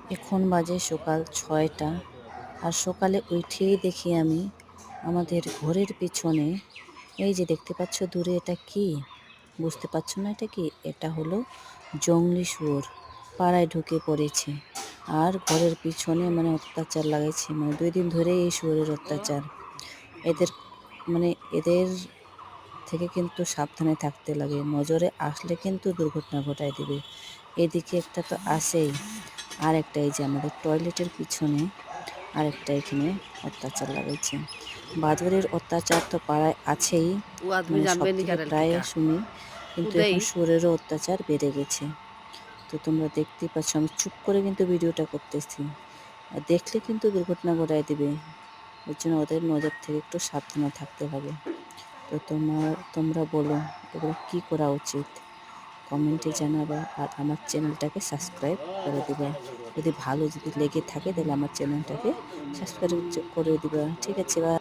এখন বাজে সকাল ৬টা। আর সকালে উঠেই দেখি আমি আমাদের ঘরের পিছনে এই যে দেখতে পাচ্ছ দূরে এটা কি? বুঝতে পারছো না এটা কি? এটা হলো জংলি শুয়োর পাড়ায় ঢুকে পড়েছে। আর ঘরের পিছনে মানে অত্যাচার লাগাইছে, মানে ২ দিন ধরে এই শুয়োরের অত্যাচার। এদের মানে এদের থেকে কিন্তু সাবধানে থাকতে লাগে, নজরে আসলে কিন্তু দুর্ঘটনা ঘটায় দিবে। এদিকে একটা তো আছেই, আর একটা এই যে আমাদের টয়লেটের পিছনে আরেকটা এখানে অত্যাচার লাগাইছে। বাদুড়ের অত্যাচার তো পাড়ায় আছেই, वो आदमी মানে সব जानबे नहीं থেকে करे প্রায় टीका শুনি, কিন্তু उदय এখন শুয়োরেরও অত্যাচার বেড়ে গেছে। তো তোমরা দেখতেই পাচ্ছ আমি চুপ করে কিন্তু ভিডিওটা করতেছি। আর দেখলে কিন্তু দুর্ঘটনা ঘটায় দিবে। এর জন্য ওদের নজর থেকে একটু সাবধানে থাকতে হবে। তো তোমরা বলো এগুলো কি করা উচিত? কমেন্টে জানাবা আর আমার চ্যানেলটাকে সাবস্ক্রাইব করে দিবা। যদি লেগে থাকে তাহলে আমার চ্যানেলটাকে সাবস্ক্রাইব করে দিবা। ঠিক আছে? বা